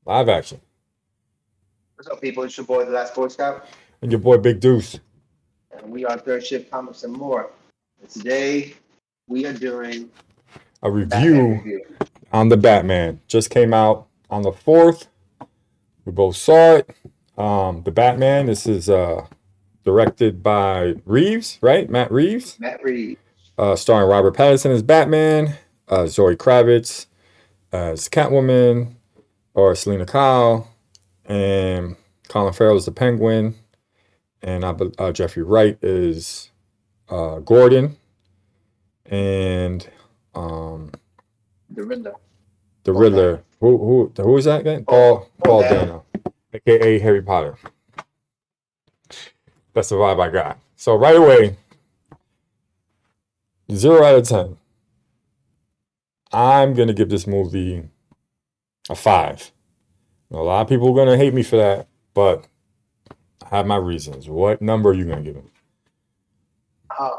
Live action. What's up, people? It's your boy, The Last Boy Scout, And your boy Big Deuce. and we are Third Shift Comics and More. And today, we are doing A a Batman review review. on the Batman. Just came out on the 4th. We both saw it. The Batman, this is directed by Reeves, right? Matt Reeves. Matt Reeves. Starring Robert Pattinson as Batman, Zoe Kravitz as Catwoman, or Selena Kyle, and Colin Farrell is the Penguin, and Jeffrey Wright is Gordon, and um, The Riddler. the Paul Dano. Riddler. Who is that again? Paul Paul Dano. Dano, aka Harry Potter. That's the vibe I got. So right away, 0 out of 10. I'm gonna give this movie a 5. A lot of people are gonna hate me for that, but I have my reasons. What number are you gonna give it? Oh,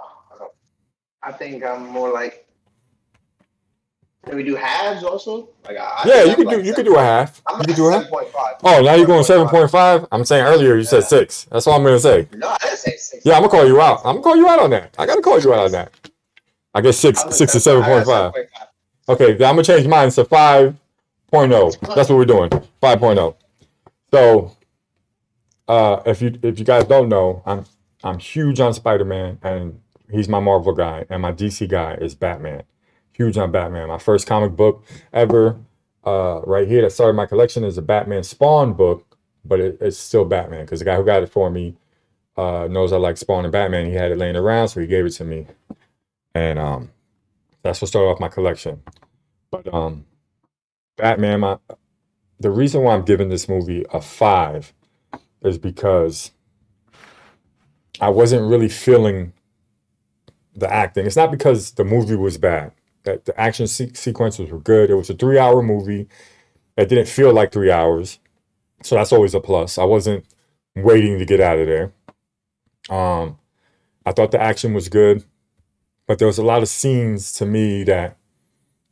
I think I'm more like, can we do halves also? I Yeah, think I'm like you could 7 do a point. half. I'm You could at do a half. 7.5. Oh, now you're going 7.5. 7.5? I'm saying earlier you said Yeah. 6. That's all I'm gonna say. No, I didn't say 6. Yeah, I'm gonna call I you said out. I'm gonna call you out on that. I gotta call you out on that. I guess I'm at 6 to 7. I got 7.5. 7.5. Okay, I'm gonna change mine to 5.0. That's what we're doing. 5.0. So if you guys don't know, I'm huge on Spider-Man, and he's my Marvel guy, and my DC guy is Batman. Huge on Batman. My first comic book ever, right here that started my collection, is a Batman Spawn book, but it's still Batman because the guy who got it for me knows I like Spawn and Batman. He had it laying around, so he gave it to me, and that's what started off my collection. But Batman, the reason why I'm giving this movie a 5 is because I wasn't really feeling the acting. It's not because the movie was bad. That the action sequences were good. It was a 3-hour movie. It didn't feel like 3 hours, so that's always a plus. I wasn't waiting to get out of there. Um, I thought the action was good, but there was a lot of scenes to me that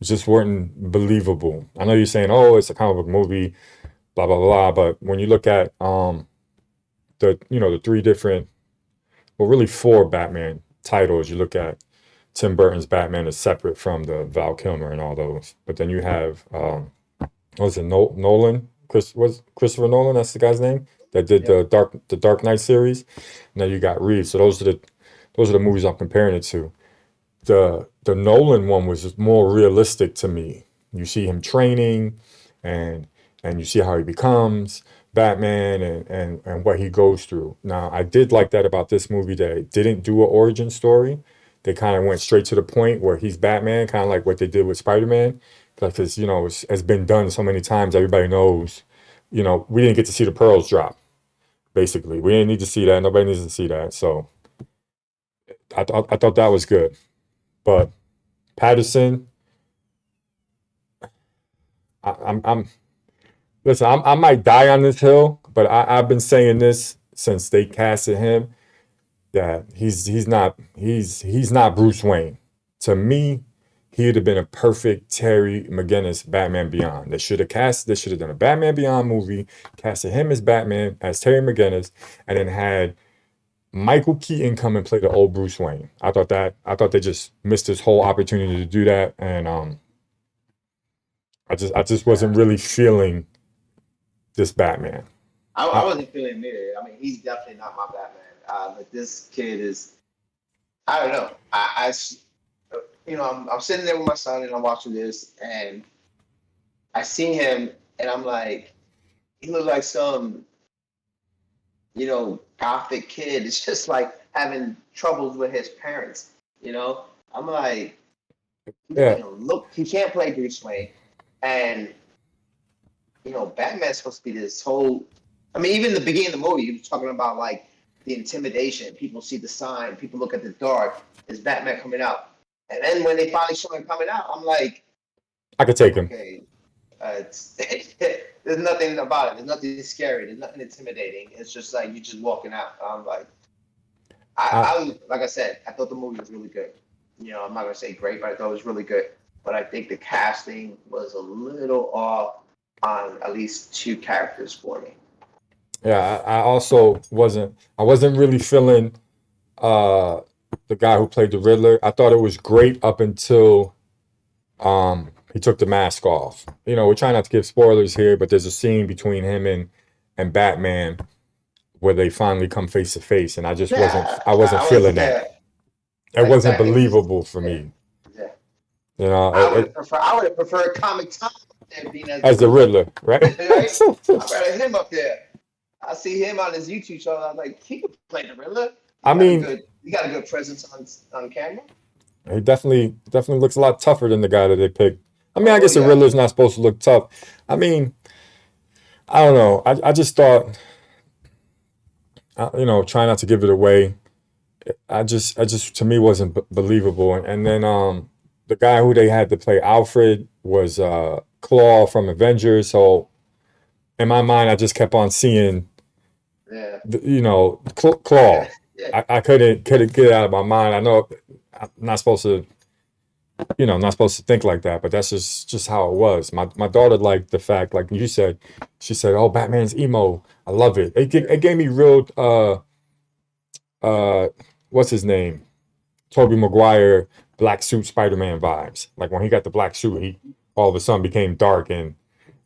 just weren't believable. I know you're saying, "Oh, it's a comic book movie," blah blah blah, but when you look at the three different, well, really four Batman titles, you look at Tim Burton's Batman is separate from the Val Kilmer and all those. But then you have what was it, Nolan? Was Christopher Nolan? That's the guy's name that did Yep. the Dark Knight series. And then you got Reeves. So those are the movies I'm comparing it to. The Nolan one was more realistic to me. You see him training, and you see how he becomes Batman, and what he goes through. Now, I did like that about this movie, that it didn't do an origin story. They kind of went straight to the point where he's Batman, kind of like what they did with Spider-Man, because it's been done so many times. Everybody knows. We didn't get to see the pearls drop. Basically, we didn't need to see that. Nobody needs to see that. So I thought that was good. But Patterson, I'm listen. I might die on this hill, but I've been saying this since they casted him, that he's not Bruce Wayne. To me, he'd have been a perfect Terry McGinnis Batman Beyond. They should have done a Batman Beyond movie, casted him as Batman, as Terry McGinnis, and then had Michael Keaton come and play the old Bruce Wayne. I thought they just missed this whole opportunity to do that, and I just wasn't Yeah. really feeling this Batman. I I, wasn't feeling near it. I mean, he's definitely not my Batman. But this kid is, I don't know. I'm sitting there with my son and I'm watching this, and I see him, and I'm like, he looks like some, gothic kid. It's just like having troubles with his parents. You know, I'm like, he doesn't yeah, even look. He can't play Bruce Wayne, and Batman's supposed to be this whole. I mean, even in the beginning of the movie, he was talking about like the intimidation. People see the sign. People look at the dark. Is Batman coming out? And then when they finally show him coming out, I'm like, I could take him. okay, it's, there's nothing about it. There's nothing scary. There's nothing intimidating. It's just like you just walking out. I'm like, I like I said, I thought the movie was really good. I'm not gonna say great, but I thought it was really good. But I think the casting was a little off. on at least two characters for me. Yeah, I also wasn't really feeling uh the guy who played the Riddler. I thought it was great up until he took the mask off. We're trying not to give spoilers here, but there's a scene between him and Batman where they finally come face to face, and Yeah, I wasn't I was feeling that. there. It wasn't Exactly. believable for Yeah, me. yeah. You know, I would have preferred Comic Tom up there being as the as the Riddler, Riddler, right? right? I'd rather him up there. I see him on his YouTube show. I was like, he could play the Riddler. I mean, He got a good presence on camera. he definitely looks a lot tougher than the guy that they picked. I mean, I Oh guess the yeah, Riddler's not supposed to look tough. I mean, I don't know. I just thought, try not to give it away. I just to me wasn't believable. And then the guy who they had to play Alfred was Claw from Avengers. So in my mind, I just kept on seeing yeah, Claw. yeah, yeah. I couldn't get it out of my mind. I know I'm not supposed to, not supposed to think like that, but that's just how it was. My daughter liked the fact, like you said, she said, "Oh, Batman's emo. I love it." It gave me real uh what's his name? Tobey Maguire black suit Spider-Man vibes. Like when he got the black suit, he all of a sudden became dark and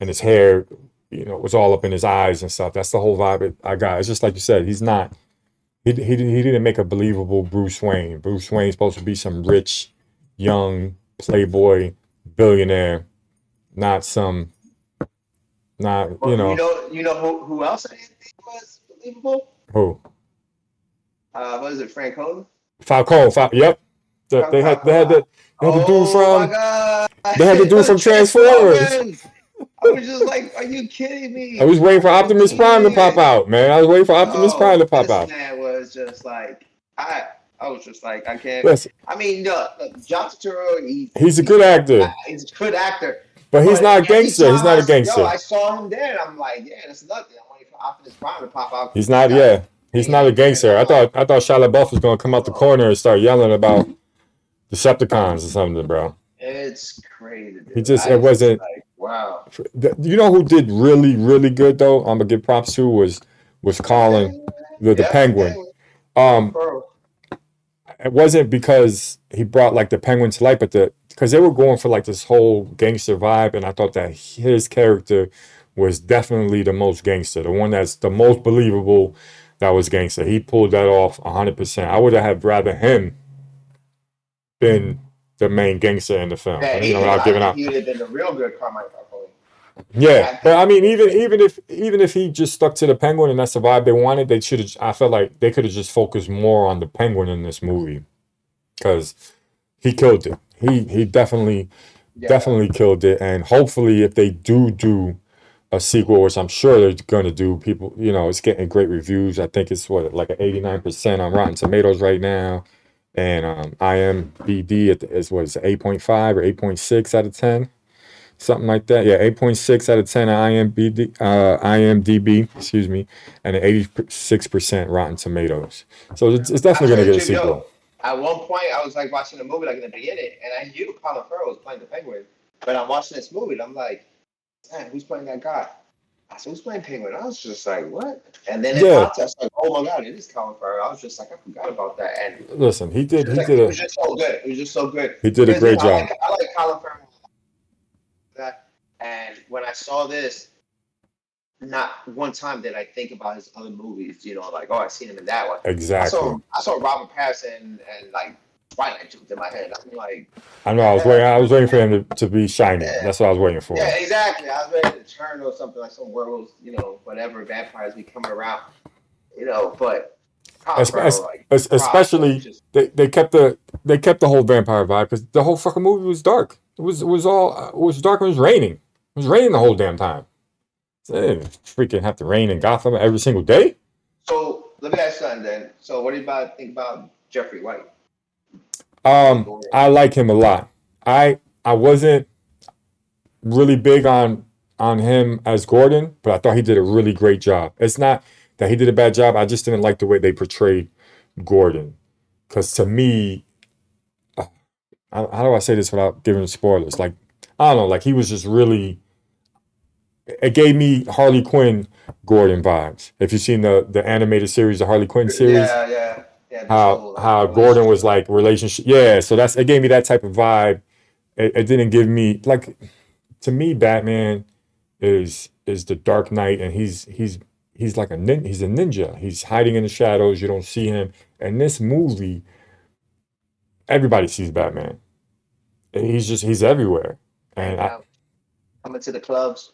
his hair, was all up in his eyes and stuff. That's the whole vibe I got. It's just like you said, he's not he didn't make a believable Bruce Wayne. Bruce Wayne's supposed to be some rich, young playboy billionaire, not some not Well, you know who else I didn't think was believable? who What is it, Frank Hogan? Falcone. Yep, Frank they had Falcone. the dude Oh my from God! they had the dude from Transformers. Transformers. I was just like, are you kidding I me? was waiting for I couldn't Optimus believe Prime to pop it. out, man. I was waiting for Optimus Prime Yo, to pop this out. man was just like, I was just like, I can't. Listen, I mean, John Turturro, he's a good actor, he's a good actor, but he's but not a gangster. He's anytime not a I gangster. saw him there, and I'm like, yeah, that's nothing. I'm waiting for Optimus Prime to pop out He's because this not. guy's Yeah, he's not a brilliant, and gangster. I'm like, I thought Shia LaBeouf was gonna come out the oh, corner and start yelling about Decepticons or something, bro. it's crazy, He dude. just I it was just wasn't. like, wow. You know who did really really good though? I'm gonna give props to was Colin, Okay, the yep, the Penguin. Penguin, Colin Um, Farrell. it wasn't because he brought like the Penguin to life, but because they were going for like this whole gangster vibe, and I thought that his character was definitely the most gangster, the one that's the most believable. That was gangster. He pulled that off 100%. I would have had rather him been the main gangster in the film, Yeah, without I giving think out. he would have been a real good Carmine Falcone. Yeah, I but think I he mean, would have been. even if he just stuck to the Penguin and that's the vibe they wanted, they should have. I felt like they could have just focused more on the Penguin in this movie because he killed it. He Yeah, definitely killed it. And hopefully, if they do a sequel, which I'm sure they're gonna do, people, it's getting great reviews. I think it's what like an 89% on Rotten Tomatoes right now, and IMDb is what is it, 8.5 or 8.6 out of 10, something like that. Yeah, 8.6 out of 10 on IMDb, excuse me, and an 86% Rotten Tomatoes. So it's I definitely tell gonna you the get a truth, yo. sequel. At one point, I was like watching the movie like in the beginning, and I knew Colin Farrell was playing the Penguin. But I'm watching this movie, and I'm like, man, who's playing that guy? I said, who's playing Penguin? I was just like, what? And then it Yeah, popped. I was like, oh my god, it is Colin Farrell. I was just like, I forgot about that. And listen, it was just so good. It was just so good he did a because great job. I like Colin Farrell. That and when I saw this, not one time did I think about his other movies. Like, oh, I seen him in that one. Exactly. I saw Robert Pattinson and like Twilight jumped in my head. I'm like, I know. the hell? I was waiting for him to be shiny. Yeah, That's what I was waiting for. yeah, exactly. I was ready to turn or something like some werewolves, whatever vampires be coming around, But Colin Farrell, like, props, like, Especially just they kept the whole vampire vibe because the whole fucking movie was dark. It was dark and it was raining. It was raining the whole damn time. It didn't freaking have to rain in Gotham every single day. so. Let me ask you something then. So, what do you think about Jeffrey White playing Gordon? I like him a lot. I wasn't really big on him as Gordon, but I thought he did a really great job. It's not that he did a bad job. I just didn't like the way they portrayed Gordon. Because to me, how do I say this without giving spoilers? Like, I don't know, like he was just really, it gave me Harley Quinn Gordon vibes. If you've seen the animated series, the Harley Quinn series, Yeah. This how whole how Gordon relationship. was like relationship. Yeah, so it gave me that type of vibe. It didn't give me like, to me, Batman is the Dark Knight, and he's like he's a ninja. He's hiding in the shadows. You don't see him. And this movie, everybody sees Batman. He's everywhere. And Hanging I out, coming to the clubs,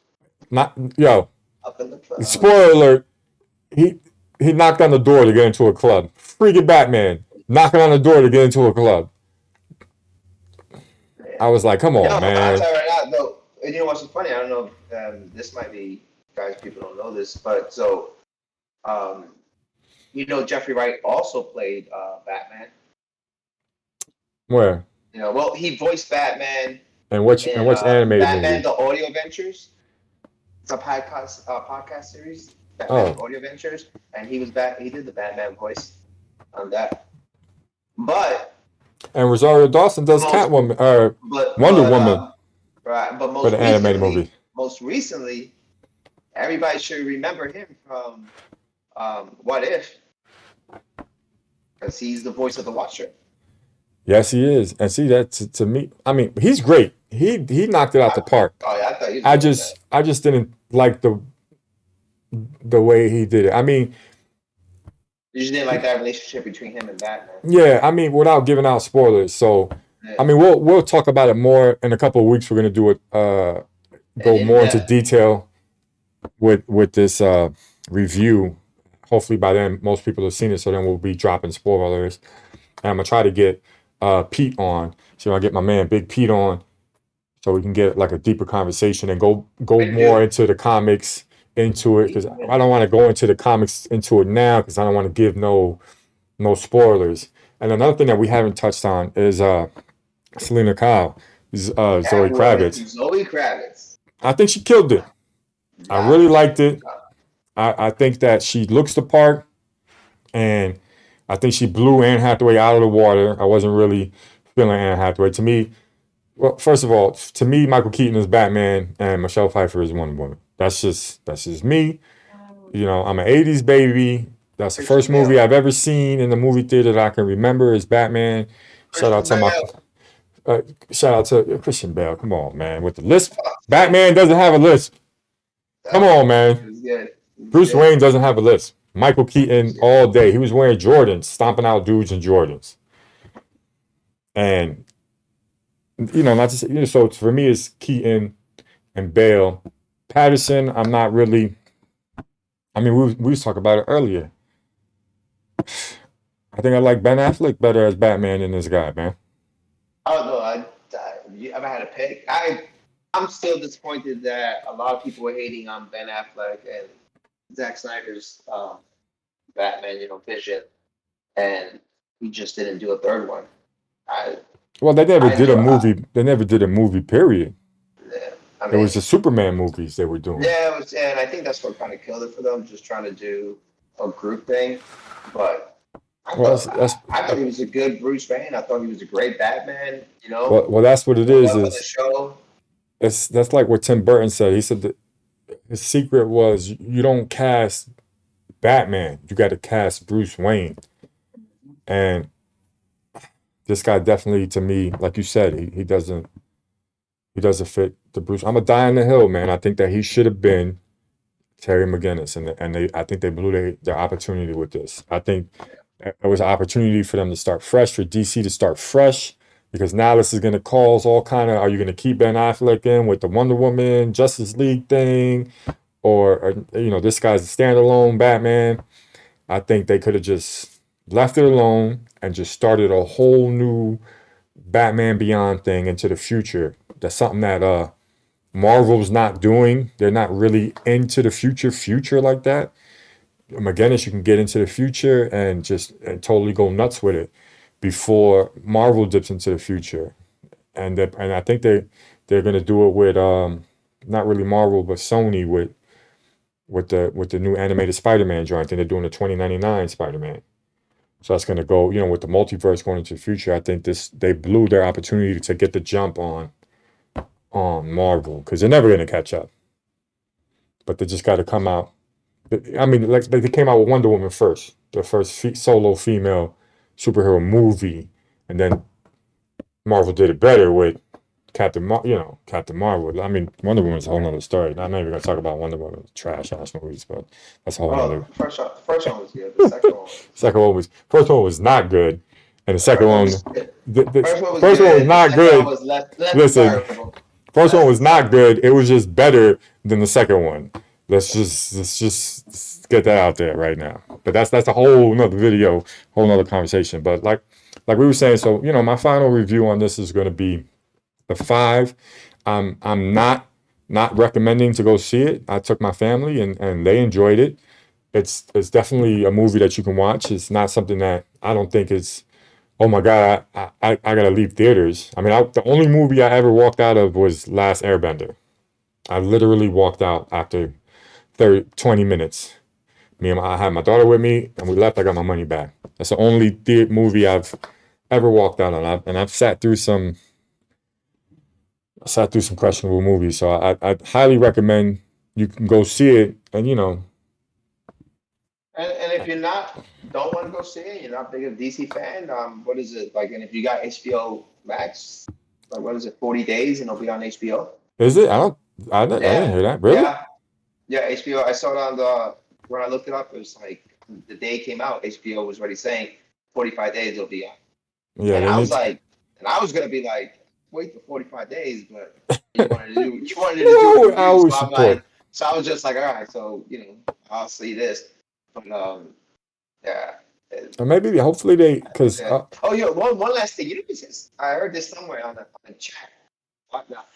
not yo, up in the clubs. spoiler alert, he he knocked on the door to get into a club. Freaking Batman knocking on the door to get into a club. Yeah. I was like, come Yo, on, I'll man. tell you right now, though. And you know what's so funny? I don't know if this might be, guys, people don't know this, but so, um, Jeffrey Wright also played Batman. Where? Well, he voiced Batman And in which animated Batman: movie? The Audio Adventures. It's a podcast series, Batman: Oh, Audio Adventures, and he was back. He did the Batman voice on that. But and Rosario Dawson does most, Catwoman, but Wonder but Woman right, but for the animated movie. most recently, everybody should remember him from What If, because he's the voice of the Watcher. Yes, he is. And see that to me, I mean, he's great. He knocked it out the park. Oh yeah, I thought he was doing that. I just didn't like the way he did it. I mean, You just didn't like that relationship between him and Batman. yeah, I mean, without giving out spoilers. So, I Yeah. mean, we'll talk about it more in a couple of weeks. We're gonna do it, And go in more into depth. detail with this review. Hopefully by then most people have seen it, so then we'll be dropping spoilers. And I'm gonna try to get Pete on. So I get my man Big Pete on, so we can get like a deeper conversation and go Big more dude. into the comics, into it, He's because good. I don't want to go into the comics into it now, because I don't want to give no spoilers. And another thing that we haven't touched on is Selena Kyle, Zoe Catwoman, Kravitz. Zoe Kravitz. I think she killed it. I Yeah, really liked it. I think that she looks the part, and I think she blew Anne Hathaway out of the water. I wasn't really feeling Anne Hathaway. To me, well, first of all, to me, Michael Keaton is Batman and Michelle Pfeiffer is Wonder Woman. That's just me. I'm an '80s baby. That's the Christian first movie Bale. I've ever seen in the movie theater that I can remember is Batman. Shout out Christian to my Bale. shout out to Christian Bale. Come on, man, with the lisp. Batman doesn't have a lisp. Come That on, man. was good. It was Bruce good. Wayne doesn't have a lisp. Michael Keaton all day. He was wearing Jordans, stomping out dudes in Jordans. And not just so for me it's Keaton and Bale. Patterson, I'm not really. I mean, we was talking about it earlier. I think I like Ben Affleck better as Batman than this guy, man. Oh no, if I had to pick, I'm still disappointed that a lot of people were hating on Ben Affleck and Zack Snyder's Batman, Vision, and he just didn't do a third one. I Well, they never I did a enjoy. movie. They never did a movie. Period. Yeah, I It mean, was the Superman movies they were doing. yeah, it was, and I think that's what kind of killed it for them, just trying to do a group thing. But I Well, thought that's I thought he was a good Bruce Wayne. I thought he was a great Batman. well, that's what it It is. was on the show. That's like what Tim Burton said. He said that his secret was you don't cast Batman. You got to cast Bruce Wayne. And this guy definitely, to me, like you said, he doesn't fit the Bruce. I'm a die on the hill, man. I think that he should have been Terry McGinnis, and I think they blew their opportunity with this. I think it was an opportunity for them to start fresh, for DC to start fresh, because now this is going to cause all kind of. Are you going to keep Ben Affleck in with the Wonder Woman Justice League thing, or this guy's a standalone Batman? I think they could have just left it alone and just started a whole new Batman Beyond thing into the future. That's something that Marvel's not doing. They're not really into the future like that. McGinnis, you can get into the future and just totally go nuts with it before Marvel dips into the future. And I think they're gonna do it with not really Marvel but Sony with the new animated Spider-Man joint. I think they're doing the 2099 Spider-Man. So that's gonna go, with the multiverse going into the future. I think they blew their opportunity to get the jump on Marvel because they're never gonna catch up. but they just got to come out. I mean, like they came out with Wonder Woman first, the first solo female superhero movie, and then Marvel did it better with Captain Marvel. I mean, Wonder Woman's a whole nother story. I'm not even gonna talk about Wonder Woman trash ass movies, but that's a whole Well, nother. the first one was good. The second one was Second one was first one was not good, and the the second first one one, was good. the First one was first one was good. The not second one good. was less Listen, desirable. first one Less was not desirable. good. It was just better than the second one. Let's just get that out there right now. But that's a whole nother video, whole nother conversation. But like we were saying, so my final review on this is going to be the five. I'm not recommending to go see it. I took my family and they enjoyed it. It's definitely a movie that you can watch. It's not something that I don't think is, oh my God, I gotta leave theaters. I mean, the only movie I ever walked out of was Last Airbender. I literally walked out after 20 minutes. I had my daughter with me and we left. I got my money back. That's the only movie I've ever walked out on. I've sat through some questionable movies. So I highly recommend you can go see it. And And if you're don't want to go see it, you're not big of a DC fan. What is it like? And if you got HBO Max, like what is it, 40 days, and it'll be on HBO? is it? I didn't Yeah, hear that. Really? yeah, yeah. HBO. I saw it on the when I looked it up. It was like the day it came out. HBO was already saying 45 days it'll be on, Yeah, and they I was need. like, and I was gonna be like, wait for 45 days, but you wanted to do a Woo, I review, so always I'm support. like, so I was just like, all right, so I'll see this, but yeah. Or maybe, hopefully because Yeah. Oh, yeah. One last thing. I heard this somewhere on the chat. Whatnot.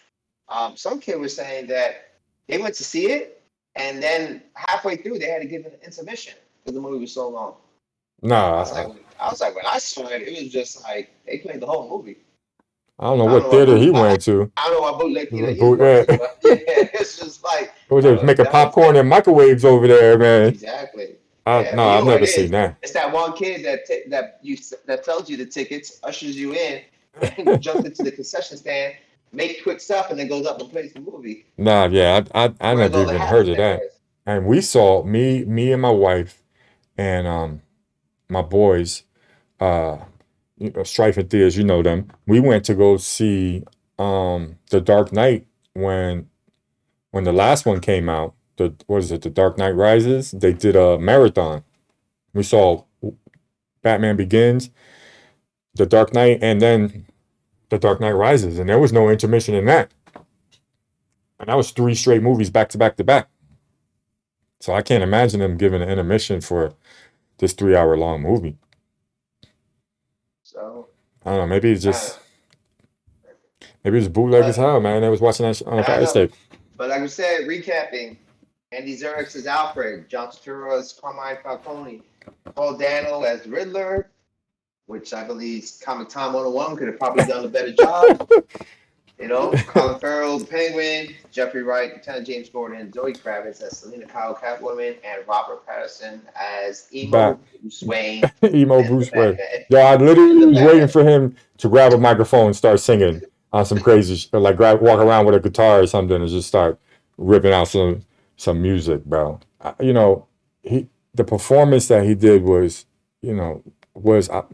Some kid was saying that they went to see it, and then halfway through they had to give an intermission because the movie was so long. I was nah, like, when I saw it, it was just like they played the whole movie. I don't know I don't what know what theater he went to. I don't know what bootleg theater he was going Yeah, to, but yeah, it's just like was that just was making that was popcorn and microwaves over there, man. exactly. No, Yeah, you I've know what never it seen is. that. It's that one kid that tells you the tickets, ushers you in, and jumps into the concession stand, makes quick stuff, and then goes up and plays the movie. Nah, yeah, I Wears never all the even hats heard and of that. everything. And we saw me and my wife and my boys, uh, Strife and Theaters, you know them. We went to go see The Dark Knight when the last one came out. The what is it? The Dark Knight Rises. They did a marathon. We saw Batman Begins, The Dark Knight, and then The Dark Knight Rises, and there was no intermission in that. And that was three straight movies back to back to back. So I can't imagine them giving an intermission for this 3 hour long movie. So, I don't know. Maybe it's I don't just know. maybe it's bootleg as But hell, man. I was watching that on a I don't fire know. stick. But like I said, recapping: Andy Serkis as Alfred, John Turturro as Carmine Falcone, Paul Dano as Riddler, which I believe Comic Time 101 could have probably done a better job. Colin Farrell, the Penguin, Jeffrey Wright, Lieutenant James Gordon, Zoe Kravitz as Selena Kyle, Catwoman, and Robert Patterson as Back emo Bruce Wayne emo and the Bruce Wayne. Batman. Yo, I And literally the was waiting Batman. for him to grab a microphone and start singing on some crazy shit, like walk around with a guitar or something and just start ripping out some music, bro. He the performance that he did was, you know,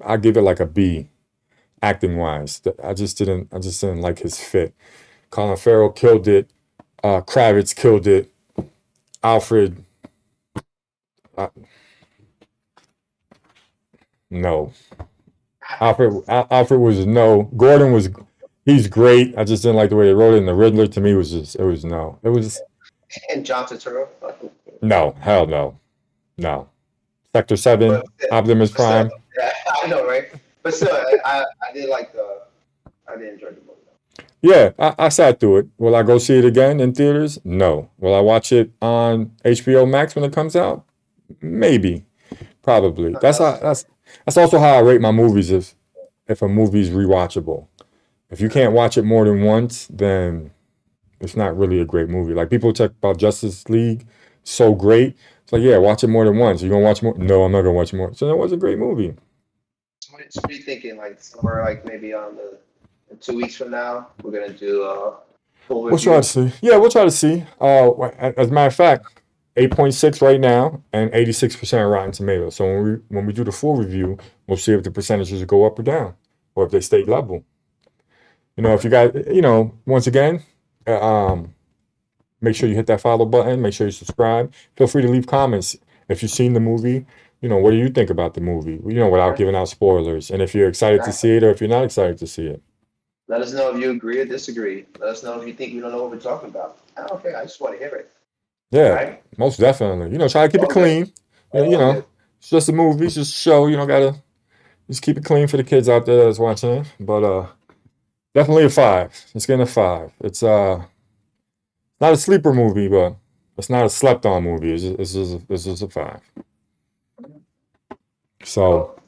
I give it like a B acting wise. I just didn't like his fit. Colin Farrell killed it. Kravitz killed it. Alfred, uh, no. Alfred was no. Gordon was, he's great. I just didn't like the way they wrote it. And the Riddler to me was just, it was no. It was And John Turturro. no. Hell no. No. Sector 7, But, Optimus but still, Prime. yeah, I know, right? But still, I did I did enjoy the movie. Yeah, I sat through it. Will I go see it again in theaters? No. Will I watch it on HBO Max when it comes out? Maybe. Probably. That's also how I rate my movies if a movie's rewatchable. If you can't watch it more than once, then it's not really a great movie. Like people talk about Justice League, so great. It's like, yeah, watch it more than once. You gonna watch more? No, I'm not gonna watch more. So that was a great movie. So what are you thinking? Like somewhere like maybe on the in 2 weeks from now, we're gonna do Full We'll try to review. see. Yeah, we'll try to see. As a matter of fact, 8.6 right now and 86% Rotten Tomatoes. So when we do the full review, we'll see if the percentages go up or down, or if they stay level. If you guys, once again, uh, um, make sure you hit that follow button. Make sure you subscribe. Feel free to leave comments if you've seen the movie. What do you think about the movie? Without Okay. giving out spoilers, and if you're excited to Exactly. see it or if you're not excited to see it. Let us know if you agree or disagree. Let us know if you think we don't know what we're talking about. I don't care. I just want to hear it. Yeah, Right? most definitely. Try to keep it All good. clean. All good. It's just a movie, it's just a show. Gotta just keep it clean for the kids out there that's watching it. But definitely a 5. It's getting a 5. It's not a sleeper movie, but it's not a slept on movie. It's just a 5. So So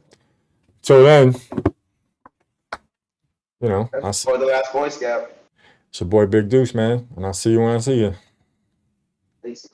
so then, I that's see for the last Boy Scout. it's your boy Big Deuce, man, and I'll see you when I see you. Peace.